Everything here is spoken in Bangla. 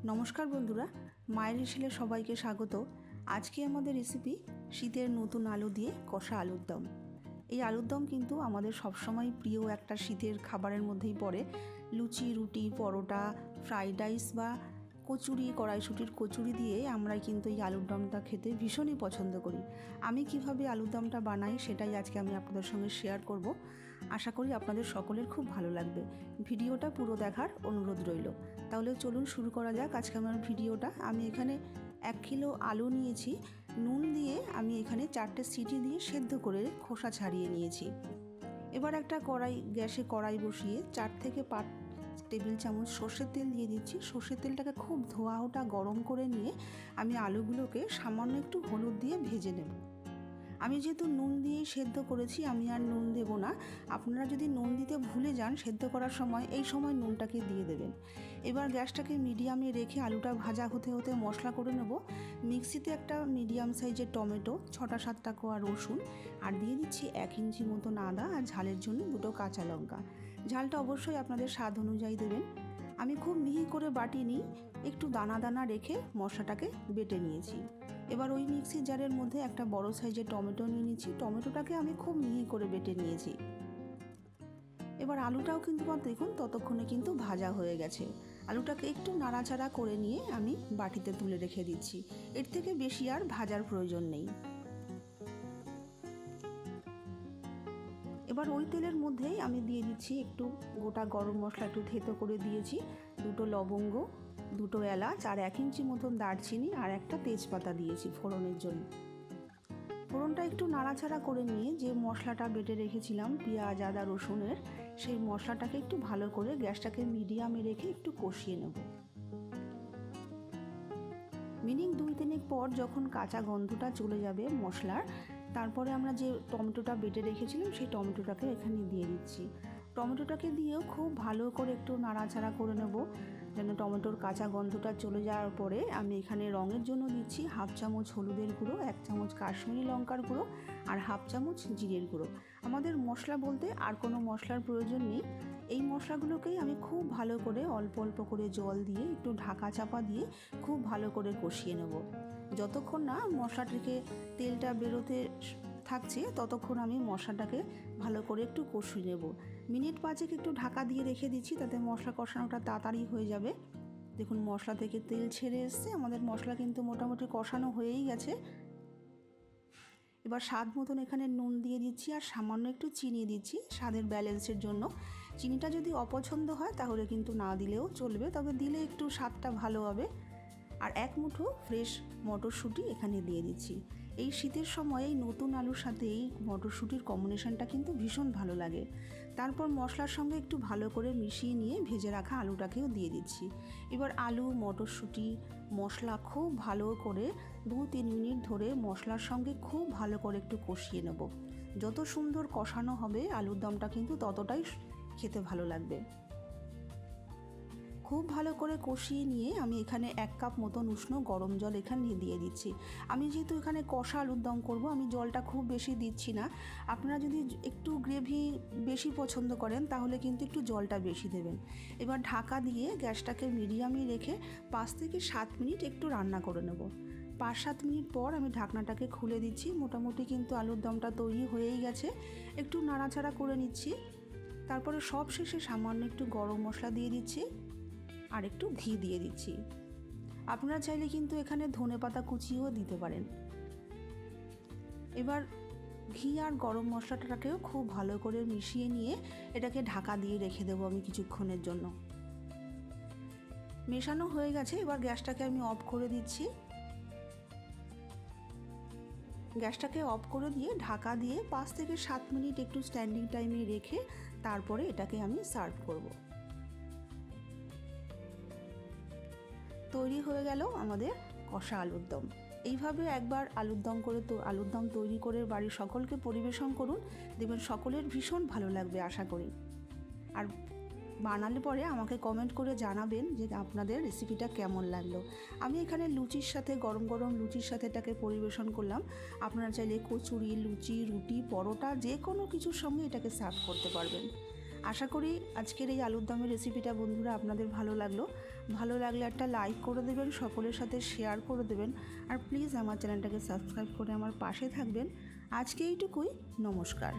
নমস্কার বন্ধুরা, মায়ের হেসেলে সবাইকে স্বাগত। আজকে আমাদের রেসিপি শীতের নতুন আলু দিয়ে কষা আলুর দম। এই আলুর দম কিন্তু আমাদের সবসময় প্রিয় একটা শীতের খাবারের মধ্যেই পড়ে। লুচি, রুটি, পরোটা, ফ্রাইড রাইস বা কচুরি, কড়াইশুঁটির কচুরি দিয়ে আমরা কিন্তু এই আলুর দমটা খেতে ভীষণই পছন্দ করি। আমি কিভাবে আলুর দমটা বানাই সেটাই আজকে আমি আপনাদের সঙ্গে শেয়ার করব। আশা করি আপনাদের সকলের খুব ভালো লাগবে। ভিডিওটা পুরো দেখার অনুরোধ রইল। তাহলে চলুন শুরু করা যাক আজকে আমার ভিডিওটা। আমি এখানে 1 কিলো আলু নিয়েছি। নুন দিয়ে আমি এখানে 4টে সিটি দিয়ে সেদ্ধ করে খোসা ছাড়িয়ে নিয়েছি। এবার একটা গ্যাসে কড়াই বসিয়ে 4 থেকে 5 টেবিল চামচ সর্ষের তেল দিয়ে দিচ্ছি। সর্ষের তেলটাকে খুব ধোয়া গরম করে নিয়ে আমি আলুগুলোকে সামান্য একটু হলুদ দিয়ে ভেজে নেব। আমি যেহেতু নুন দিয়ে সেদ্ধ করেছি, আমি আর নুন দেব না। আপনারা যদি নুন দিতে ভুলে যান সেদ্ধ করার সময়, এই সময় নুনটাকে দিয়ে দেবেন। এবার গ্যাসটাকে মিডিয়ামে রেখে আলুটা ভাজা হতে হতে মশলা করে নেব। মিক্সিতে একটা মিডিয়াম সাইজের টমেটো, 6-7টা কোয়া রসুন আর দিয়ে দিচ্ছি 1 ইঞ্চি মতন আদা আর ঝালের জন্য 2টো কাঁচা লঙ্কা। ঝালটা অবশ্যই আপনাদের স্বাদ অনুযায়ী দেবেন। আমি খুব মিহি করে বাটিনি, একটু দানা দানা রেখে মশলাটাকে বেটে নিয়েছি। এবার ওই মিক্সির জারের মধ্যে একটা বড় সাইজের টমেটো নিয়ে নিচ্ছি। টমেটোটাকে আমি খুব মিহি করে বেটে নিয়েছি। এবার আলুটাও কিন্তু দেখুন ততক্ষণে কিন্তু ভাজা হয়ে গেছে। আলুটাকে একটু নাড়াচাড়া করে নিয়ে আমি বাটিতে তুলে রেখে দিচ্ছি। এর থেকে বেশি আর ভাজার প্রয়োজন নেই। এবার ওই তেলের মধ্যেই আমি দিয়ে দিচ্ছি একটু গোটা গরম মশলা, একটু থেতো করে দিয়েছি, 2টো লবঙ্গ, 2টো এলাচ আর 1 ইঞ্চি মতন দারচিনি আর একটা তেজপাতা দিয়েছি ফোড়নের জন্য। ফোড়নটা একটু নাড়াচাড়া করে নিয়ে যে মশলাটা বেটে রেখেছিলাম পেঁয়াজ, আদা, রসুনের, সেই মশলাটাকে একটু ভালো করে গ্যাসটাকে মিডিয়ামে রেখে একটু কষিয়ে নেব। মিনিট 2-3 পর যখন কাঁচা গন্ধটা চলে যাবে মশলার, তারপরে আমরা যে টমেটোটা বেটে রেখেছিলাম সেই টমেটোটাকে এখানে দিয়ে দিচ্ছি। টমেটোটাকে দিয়েও খুব ভালো করে একটু নাড়াচাড়া করে নেব যেন টমেটোর কাঁচা গন্ধটা চলে যাওয়ার পরে আমি এখানে রঙের জন্য দিচ্ছি 1/2 চামচ হলুদের গুঁড়ো, 1 চামচ কাশ্মীরি লঙ্কার গুঁড়ো আর 1/2 চামচ জিরের গুঁড়ো। আমাদের মশলা বলতে আর কোনো মশলার প্রয়োজন নেই। এই মশলাগুলোকেই আমি খুব ভালো করে অল্প অল্প করে জল দিয়ে একটু ঢাকা চাপা দিয়ে খুব ভালো করে কষিয়ে নেব। যতক্ষণ না মশলা থেকে তেলটা বেরোতে থাকছে ততক্ষণ আমি মশলাটাকে ভালো করে একটু কষিয়ে নেব। মিনিট 5 একটু ঢাকা দিয়ে রেখে দিচ্ছি, তাতে মশলা কষানোটা তাড়াতাড়ি হয়ে যাবে। দেখুন মশলা থেকে তেল ছেড়ে এসছে, আমাদের মশলা কিন্তু মোটামুটি কষানো হয়েই গেছে। এবার স্বাদ মতন এখানে নুন দিয়ে দিচ্ছি আর সামান্য একটু চিনি দিচ্ছি স্বাদের ব্যালেন্সের জন্য। চিনিটা যদি অপছন্দ হয় তাহলে কিন্তু না দিলেও চলবে, তবে দিলে একটু স্বাদটা ভালো হবে। আর 1 মুঠো ফ্রেশ মটরশুঁটি এখানে দিয়ে দিচ্ছি। এই শীতের সময় এই নতুন আলুর সাথে এই মটরশুঁটির কম্বিনেশনটা কিন্তু ভীষণ ভালো লাগে। তারপর মশলার সঙ্গে একটু ভালো করে মিশিয়ে নিয়ে ভেজে রাখা আলুটাকেও দিয়ে দিচ্ছি। এবার আলু, মটরশুঁটি, মশলা খুব ভালো করে 2-3 মিনিট ধরে মশলার সঙ্গে খুব ভালো করে একটু কষিয়ে নেব। যত সুন্দর কষানো হবে আলুর দমটা কিন্তু ততটাই খেতে ভালো লাগবে। খুব ভালো করে কষিয়ে নিয়ে আমি এখানে 1 কাপ মতন উষ্ণ গরম জল এখানে দিয়ে দিচ্ছি। আমি যেহেতু এখানে কষা আলুর দম করব, আমি জলটা খুব বেশি দিচ্ছি না। আপনারা যদি একটু গ্রেভি বেশি পছন্দ করেন তাহলে কিন্তু একটু জলটা বেশি দেবেন। এবার ঢাকা দিয়ে গ্যাসটাকে মিডিয়ামে রেখে 5 থেকে 7 মিনিট একটু রান্না করে নেব। 5-7 মিনিট পর আমি ঢাকনাটাকে খুলে দিচ্ছি। মোটামুটি কিন্তু আলুর দমটা তৈরি হয়েই গেছে। একটু নাড়াচাড়া করে নিচ্ছি। তারপরে সব শেষে সামান্য একটু গরম মশলা দিয়ে দিচ্ছি আর একটু ঘি দিয়ে দিচ্ছি। আপনারা চাইলে কিন্তু এখানে ধনেপাতা কুচিও দিতে পারেন। এবার ঘি আর গরম মশলাটাকেও খুব ভালো করে মিশিয়ে নিয়ে এটাকে ঢাকা দিয়ে রেখে দেবো আমি কিছুক্ষণের জন্য। মেশানো হয়ে গেছে, এবার গ্যাসটাকে আমি অফ করে দিচ্ছি। গ্যাসটাকে অফ করে দিয়ে ঢাকা দিয়ে 5 থেকে 7 মিনিট একটু স্ট্যান্ডিং টাইমে রেখে তারপরে এটাকে আমি সার্ভ করব। তৈরি হয়ে গেল আমাদের কষা আলুর দম। এইভাবে একবার আলুর দম তৈরি করে বাড়ির সকলকে পরিবেশন করুন, দেখবেন সকলের ভীষণ ভালো লাগবে আশা করি। আর বানালে পরে আমাকে কমেন্ট করে জানাবেন যে আপনাদের রেসিপিটা কেমন লাগলো। আমি এখানে লুচির সাথে গরম গরম লুচির সাথে এটাকে পরিবেশন করলাম। আপনারা চাইলে কচুরি, লুচি, রুটি, পরোটা যে কোনো কিছুর সঙ্গে এটাকে সার্ভ করতে পারবেন। আশা করি আজকের এই আলুর দমের রেসিপিটা বন্ধুরা আপনাদের ভালো লাগলো। ভালো লাগলে একটা লাইক করে দেবেন, সকলের সাথে শেয়ার করে দেবেন, আর প্লিজ আমার চ্যানেলটাকে সাবস্ক্রাইব করে আমার পাশে থাকবেন। আজকে এইটুকুই, নমস্কার।